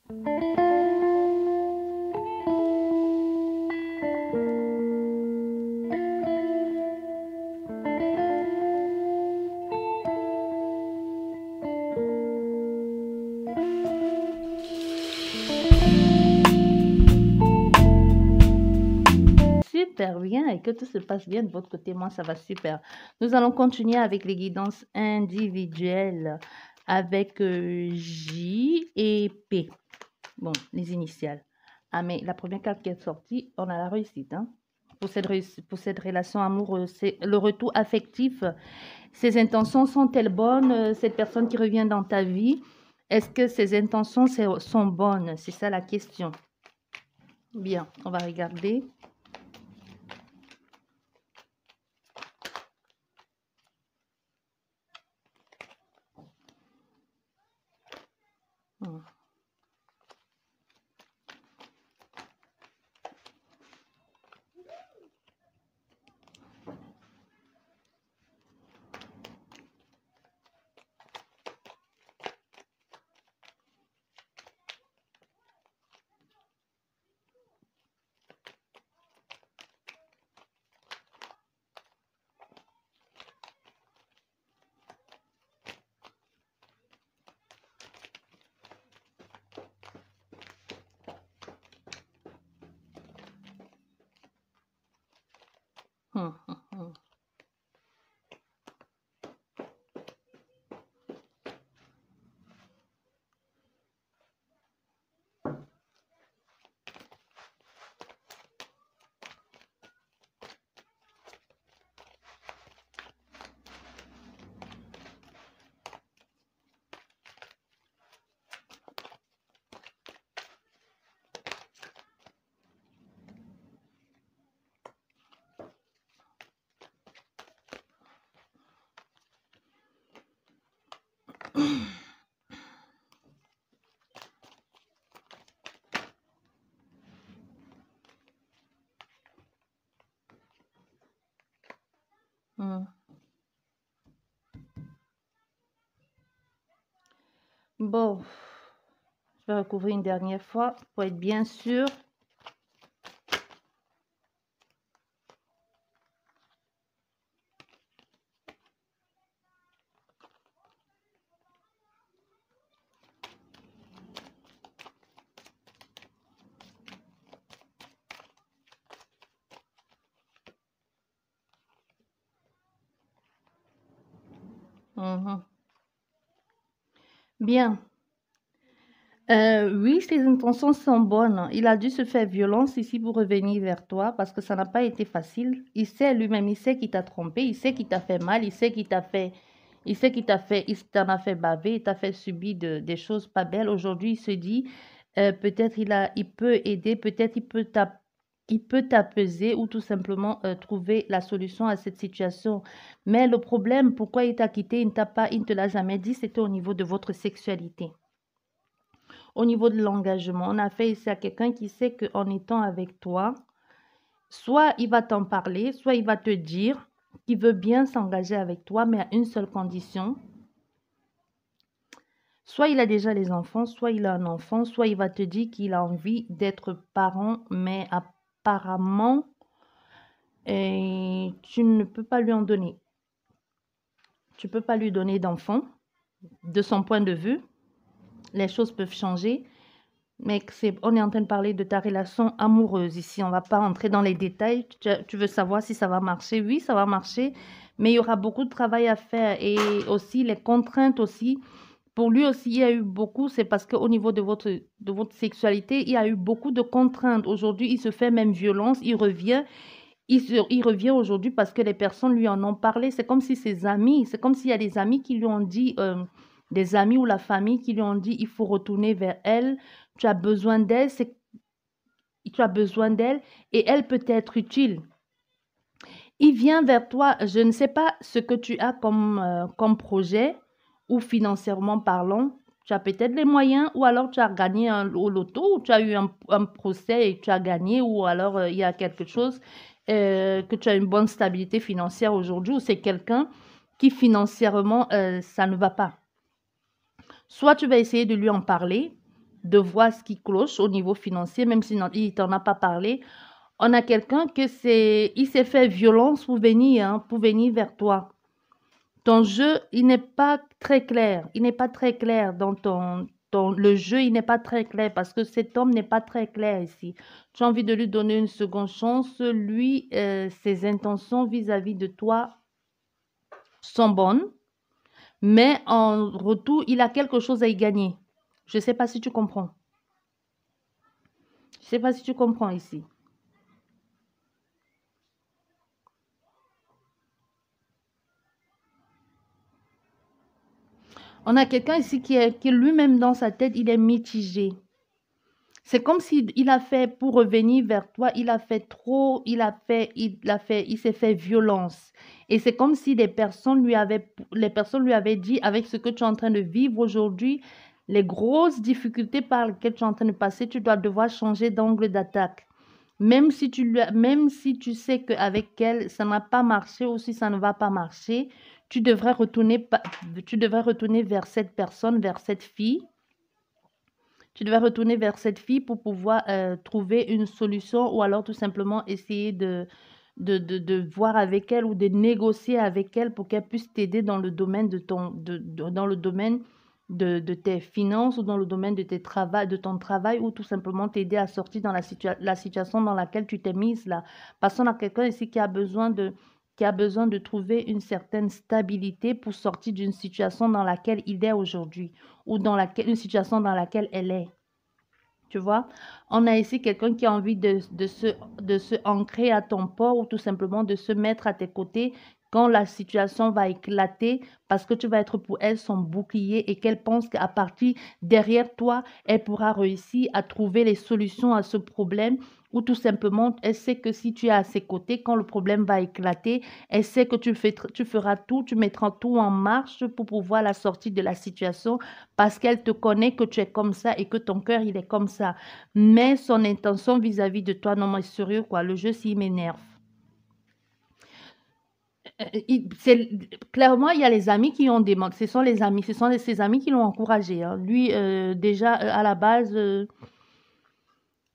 Super bien et que tout se passe bien de votre côté. Moi, ça va super. Nous allons continuer avec les guidances individuelles avec J et P. Bon, les initiales. Ah, mais la première carte qui est sortie, on a la réussite. Hein? Pour cette relation amoureuse, c'est le retour affectif. Ses intentions sont-elles bonnes? Cette personne qui revient dans ta vie, est-ce que ses intentions sont bonnes? C'est ça la question. Bien, on va regarder. Hmm. Hmm, hmm, hmm. Hmm. Bon, je vais recouvrir une dernière fois pour être bien sûr. Mhm. Bien. Oui, ses intentions sont bonnes. Il a dû se faire violence ici pour revenir vers toi parce que ça n'a pas été facile. Il sait lui-même, il sait qu'il t'a trompé, il sait qu'il t'a fait mal, il t'en a fait baver, il t'a fait subir des choses pas belles. Aujourd'hui, il se dit, peut-être il peut aider, peut-être il peut t'apaiser ou tout simplement trouver la solution à cette situation. Mais le problème, pourquoi il t'a quitté, il ne te l'a jamais dit, c'était au niveau de votre sexualité. Au niveau de l'engagement, on a fait ici à quelqu'un qui sait qu'en étant avec toi, soit il va t'en parler, soit il va te dire qu'il veut bien s'engager avec toi, mais à une seule condition. Soit il a déjà les enfants, soit il a un enfant, soit il va te dire qu'il a envie d'être parent, mais apparemment, tu ne peux pas lui en donner. Tu ne peux pas lui donner d'enfant. De son point de vue, les choses peuvent changer. Mais on est en train de parler de ta relation amoureuse ici. On ne va pas entrer dans les détails. Tu veux savoir si ça va marcher? Oui, ça va marcher. Mais il y aura beaucoup de travail à faire. Et aussi, les contraintes aussi. Pour lui aussi, il y a eu beaucoup. C'est parce qu'au niveau de votre sexualité, il y a eu beaucoup de contraintes. Aujourd'hui, il se fait même violence. Il revient. Il revient aujourd'hui parce que les personnes lui en ont parlé. C'est comme si ses amis, c'est comme s'il y a des amis qui lui ont dit, des amis ou la famille qui lui ont dit, il faut retourner vers elle, tu as besoin d'elle, tu as besoin d'elle et elle peut être utile. Il vient vers toi, je ne sais pas ce que tu as comme projet ou financièrement parlant. Tu as peut-être les moyens ou alors tu as gagné au loto ou tu as eu un procès et tu as gagné ou alors il y a quelque chose que tu as une bonne stabilité financière aujourd'hui ou c'est quelqu'un qui financièrement ça ne va pas. Soit tu vas essayer de lui en parler, de voir ce qui cloche au niveau financier, même s'il ne t'en a pas parlé. On a quelqu'un il s'est fait violence pour venir vers toi. Ton jeu, il n'est pas très clair. Il n'est pas très clair dans le jeu, il n'est pas très clair parce que cet homme n'est pas très clair ici. Tu as envie de lui donner une seconde chance. Lui, ses intentions vis-à-vis de toi sont bonnes, mais en retour, il a quelque chose à y gagner. Je ne sais pas si tu comprends. Je ne sais pas si tu comprends ici. On a quelqu'un ici qui lui-même dans sa tête, il est mitigé. C'est comme s'il a fait, pour revenir vers toi, il a fait trop, il s'est fait violence. Et c'est comme si les personnes lui avaient dit, avec ce que tu es en train de vivre aujourd'hui, les grosses difficultés par lesquelles tu es en train de passer, tu dois devoir changer d'angle d'attaque. Même si tu sais qu'avec elle, ça n'a pas marché ou si ça ne va pas marcher, tu devrais retourner vers cette personne, vers cette fille. Tu devrais retourner vers cette fille pour pouvoir trouver une solution ou alors tout simplement essayer de voir avec elle ou de négocier avec elle pour qu'elle puisse t'aider dans le domaine dans le domaine de tes finances ou dans le domaine de ton travail ou tout simplement t'aider à sortir dans la situation dans laquelle tu t'es mise là. Parce qu'on a quelqu'un ici qui a besoin de trouver une certaine stabilité pour sortir d'une situation dans laquelle il est aujourd'hui ou une situation dans laquelle elle est. Tu vois, on a ici quelqu'un qui a envie de se ancrer à ton port ou tout simplement de se mettre à tes côtés quand la situation va éclater parce que tu vas être pour elle son bouclier et qu'elle pense qu'à partir derrière toi, elle pourra réussir à trouver les solutions à ce problème ou tout simplement, elle sait que si tu es à ses côtés, quand le problème va éclater, elle sait que tu feras tout, tu mettras tout en marche pour pouvoir la sortir de la situation parce qu'elle te connaît que tu es comme ça et que ton cœur, il est comme ça. Mais son intention vis-à-vis de toi, non, mais sérieux, quoi, le jeu, s'il m'énerve. Clairement, il y a les amis qui ont des ce sont les amis, ses amis qui l'ont encouragé. Hein. Lui, déjà, à la base,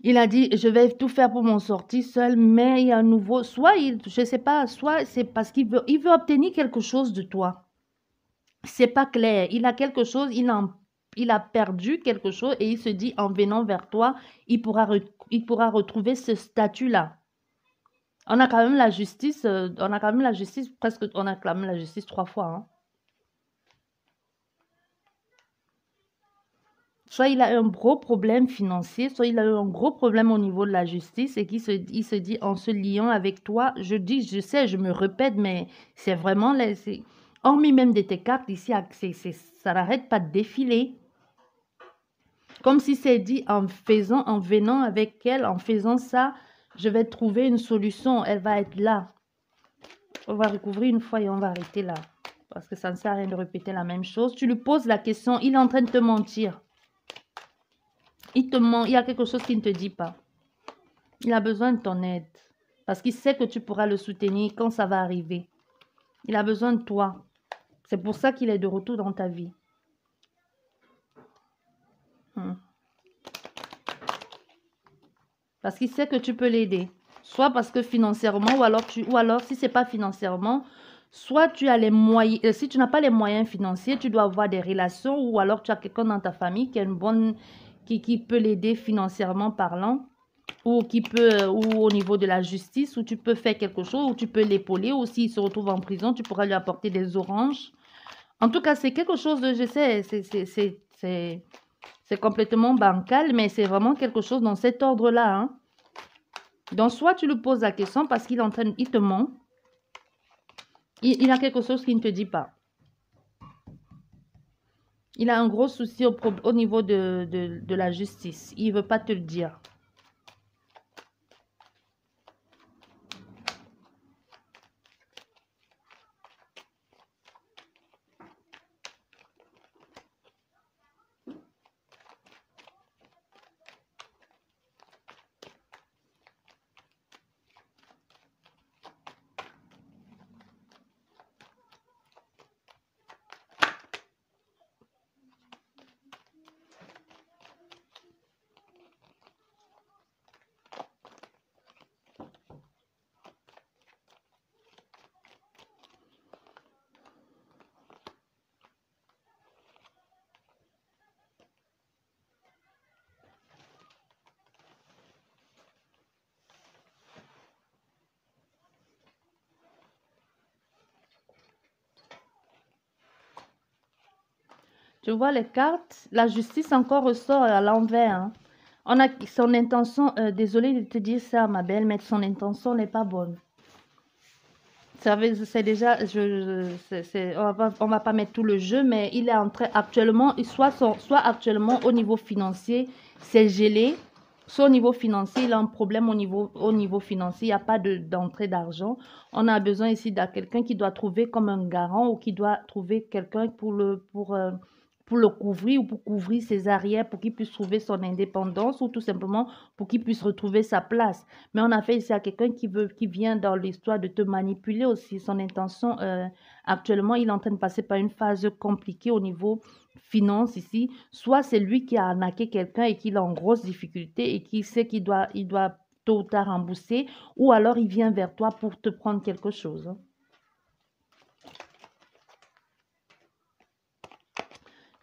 il a dit, je vais tout faire pour m'en sortir seul, mais il y a un nouveau, je sais pas, soit c'est parce il veut obtenir quelque chose de toi. C'est pas clair. Il a quelque chose, il a perdu quelque chose et il se dit, en venant vers toi, il pourra retrouver ce statut-là. On a quand même la justice, on a quand même la justice 3 fois. Hein. Soit il a un gros problème financier, soit il a eu un gros problème au niveau de la justice et il se dit en se liant avec toi, je sais, je me répète, mais c'est vraiment, hormis même de tes cartes ici, ça n'arrête pas de défiler. Comme si c'est dit en venant avec elle, en faisant ça, je vais trouver une solution, elle va être là. On va recouvrir une fois et on va arrêter là. Parce que ça ne sert à rien de répéter la même chose. Tu lui poses la question, il est en train de te mentir. Il te ment, il y a quelque chose qu'il ne te dit pas. Il a besoin de ton aide. Parce qu'il sait que tu pourras le soutenir quand ça va arriver. Il a besoin de toi. C'est pour ça qu'il est de retour dans ta vie. Parce qu'il sait que tu peux l'aider. Soit parce que financièrement, ou alors si ce n'est pas financièrement, soit tu as les moyens, si tu n'as pas les moyens financiers, tu dois avoir des relations, ou alors tu as quelqu'un dans ta famille qui a qui peut l'aider financièrement parlant, ou ou au niveau de la justice, où tu peux faire quelque chose, ou tu peux l'épauler, ou s'il se retrouve en prison, tu pourras lui apporter des oranges. En tout cas, c'est quelque chose de, je sais, c'est complètement bancal, mais c'est vraiment quelque chose dans cet ordre-là. Hein. Donc, soit tu lui poses la question parce qu'il il te ment. Il a quelque chose qu'il ne te dit pas. Il a un gros souci au niveau de la justice. Il ne veut pas te le dire. Tu vois les cartes, la justice encore ressort à l'envers, hein. On a son intention, désolée de te dire ça, ma belle, mais son intention n'est pas bonne. C'est déjà, on va pas mettre tout le jeu, mais il est en train actuellement, soit actuellement au niveau financier, c'est gelé, soit au niveau financier, il a un problème au niveau financier, il n'y a pas d'entrée d'argent. On a besoin ici de quelqu'un qui doit trouver comme un garant ou qui doit trouver quelqu'un pour le couvrir ou pour couvrir ses arrières pour qu'il puisse trouver son indépendance ou tout simplement pour qu'il puisse retrouver sa place. Mais on a fait ici à quelqu'un qui vient dans l'histoire de te manipuler aussi. Son intention, actuellement, il est en train de passer par une phase compliquée au niveau finance ici. Soit c'est lui qui a arnaqué quelqu'un et qu'il est en grosse difficulté et qui sait il doit tôt ou tard rembourser, ou alors il vient vers toi pour te prendre quelque chose, hein.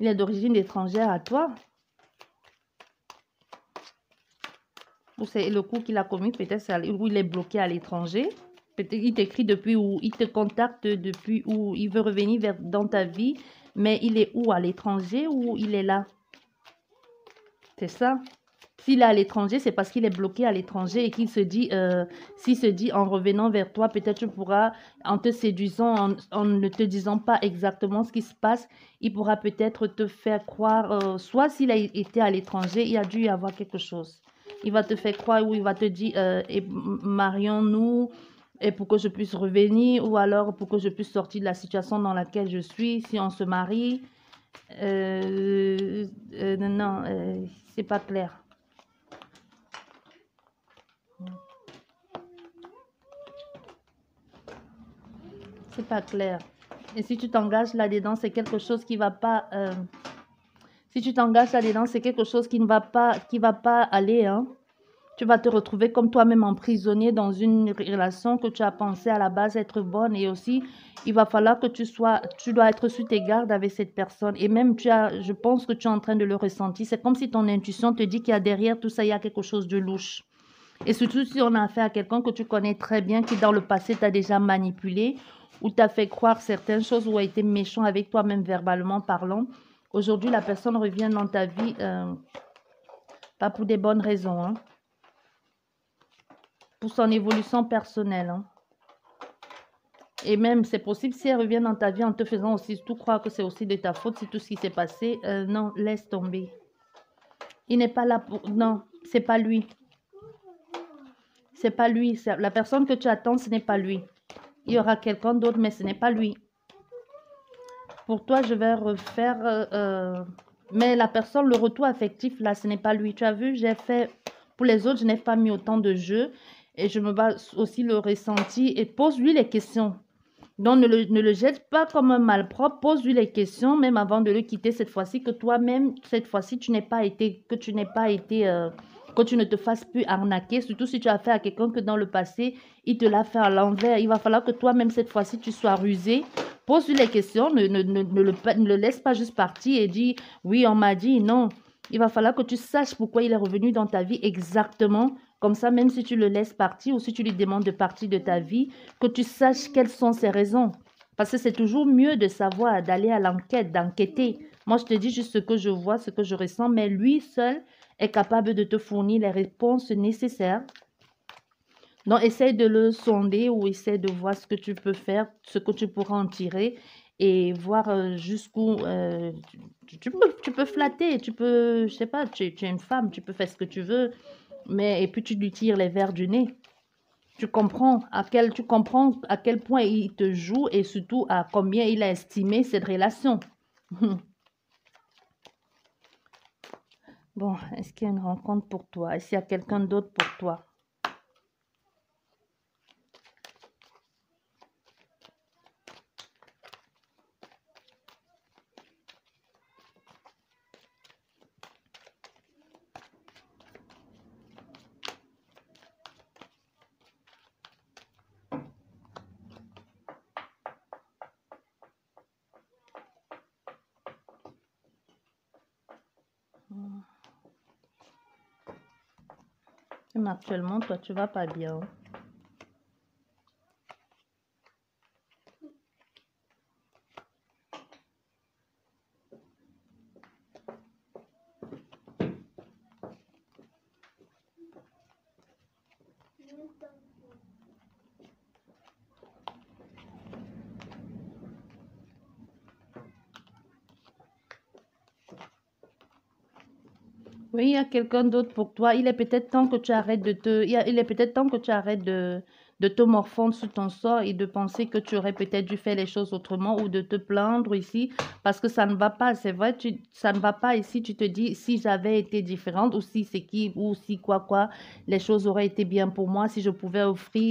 Il est d'origine étrangère à toi. Ou c'est le coup qu'il a commis, peut-être où il est bloqué à l'étranger. Peut-être il t'écrit depuis où, il te contacte depuis où il veut revenir dans ta vie, mais il est où, à l'étranger ou il est là? C'est ça. S'il est à l'étranger, c'est parce qu'il est bloqué à l'étranger et qu'il se dit, s'il se dit en revenant vers toi, peut-être tu pourras, en te séduisant, en ne te disant pas exactement ce qui se passe, il pourra peut-être te faire croire, soit s'il a été à l'étranger, il a dû y avoir quelque chose. Il va te faire croire ou il va te dire, marions-nous et pour que je puisse revenir ou alors pour que je puisse sortir de la situation dans laquelle je suis, si on se marie. Non, c'est pas clair. C'est pas clair. Et si tu t'engages là-dedans, c'est quelque chose qui va pas. Si tu t'engages là-dedans, c'est quelque chose qui va pas aller, hein. Tu vas te retrouver comme toi-même emprisonné dans une relation que tu as pensé à la base être bonne et aussi il va falloir que tu dois être sur tes gardes avec cette personne et même je pense que tu es en train de le ressentir. C'est comme si ton intuition te dit qu'il y a derrière tout ça, il y a quelque chose de louche. Et surtout si on a affaire à quelqu'un que tu connais très bien, qui dans le passé t'a déjà manipulé ou t'a fait croire certaines choses ou a été méchant avec toi, même verbalement parlant. Aujourd'hui, la personne revient dans ta vie, pas pour des bonnes raisons, hein, pour son évolution personnelle, hein. Et même, c'est possible si elle revient dans ta vie en te faisant aussi tout croire que c'est aussi de ta faute, si tout ce qui s'est passé, non, laisse tomber. Il n'est pas là pour... Non, c'est pas lui. C'est pas lui. La personne que tu attends, ce n'est pas lui. Il y aura quelqu'un d'autre, mais ce n'est pas lui. Pour toi, je vais refaire... mais la personne, le retour affectif, là, ce n'est pas lui. Tu as vu, j'ai fait... Pour les autres, je n'ai pas mis autant de jeux. Et je me base aussi le ressenti. Et pose-lui les questions. Donc, ne le jette pas comme un malpropre. Pose-lui les questions, même avant de le quitter cette fois-ci, que toi-même, cette fois-ci, que tu ne te fasses plus arnaquer. Surtout si tu as fait à quelqu'un que dans le passé, il te l'a fait à l'envers. Il va falloir que toi-même, cette fois-ci, tu sois rusé. Pose-lui les questions. Ne le laisse pas juste partir et dire, oui, on m'a dit, non. Il va falloir que tu saches pourquoi il est revenu dans ta vie exactement. Comme ça, même si tu le laisses partir ou si tu lui demandes de partir de ta vie, que tu saches quelles sont ses raisons. Parce que c'est toujours mieux de savoir, d'aller à l'enquête, d'enquêter. Moi, je te dis juste ce que je vois, ce que je ressens, mais lui seul est capable de te fournir les réponses nécessaires. Donc, essaye de le sonder ou essaye de voir ce que tu peux faire, ce que tu pourras en tirer et voir jusqu'où tu peux flatter, tu peux, je sais pas, tu es une femme, tu peux faire ce que tu veux, mais et puis tu lui tires les verres du nez. Tu comprends à quel point il te joue et surtout à combien il a estimé cette relation. Bon, est-ce qu'il y a une rencontre pour toi? Est-ce qu'il y a quelqu'un d'autre pour toi? Même actuellement, toi, tu vas pas bien. Oui, il y a quelqu'un d'autre pour toi. Il est peut-être temps que tu arrêtes de te, il est peut-être temps que tu arrêtes de te morfondre sur ton sort et de penser que tu aurais peut-être dû faire les choses autrement ou de te plaindre ici parce que ça ne va pas. C'est vrai, ça ne va pas ici. Tu te dis, si j'avais été différente ou si c'est qui ou si quoi, les choses auraient été bien pour moi. Si je pouvais offrir,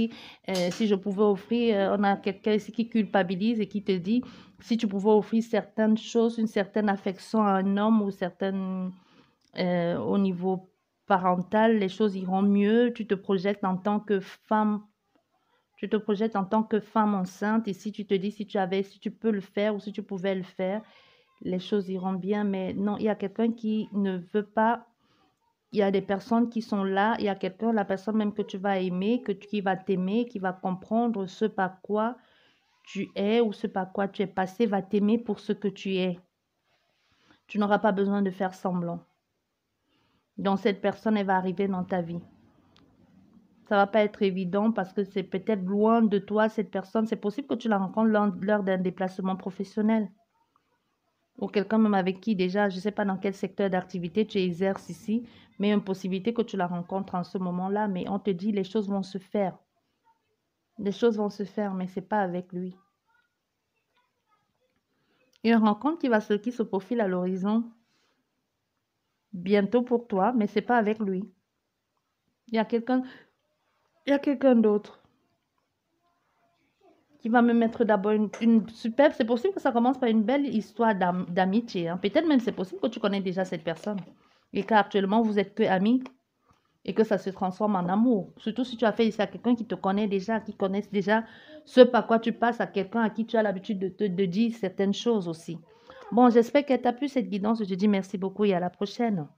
on a quelqu'un ici qui culpabilise et qui te dit, si tu pouvais offrir certaines choses, une certaine affection à un homme ou certaines au niveau parental, les choses iront mieux. Tu te projettes en tant que femme, tu te projettes en tant que femme enceinte. Et si tu te dis, si tu peux le faire ou si tu pouvais le faire, les choses iront bien. Mais non, il y a quelqu'un qui ne veut pas. Il y a des personnes qui sont là. Il y a quelqu'un, la personne même que tu vas aimer, qui va t'aimer, qui va comprendre ce par quoi tu es ou ce par quoi tu es passé, va t'aimer pour ce que tu es. Tu n'auras pas besoin de faire semblant. Donc, cette personne, elle va arriver dans ta vie. Ça va pas être évident parce que c'est peut-être loin de toi, cette personne. C'est possible que tu la rencontres lors d'un déplacement professionnel. Ou quelqu'un même avec qui déjà, je ne sais pas dans quel secteur d'activité tu exerces ici, mais une possibilité que tu la rencontres en ce moment-là. Mais on te dit, les choses vont se faire. Les choses vont se faire, mais ce n'est pas avec lui. Une rencontre qui se profile à l'horizon bientôt pour toi, mais ce n'est pas avec lui. Il y a quelqu'un d'autre qui va me mettre d'abord une superbe. C'est possible que ça commence par une belle histoire d'amitié. Hein. Peut-être même c'est possible que tu connais déjà cette personne et qu'actuellement vous êtes que amis et que ça se transforme en amour. Surtout si tu as fait ça à quelqu'un qui te connaît déjà, qui connaît déjà ce par quoi tu passes à quelqu'un à qui tu as l'habitude de dire certaines choses aussi. Bon, j'espère qu'elle t'a plu cette guidance. Je te dis merci beaucoup et à la prochaine.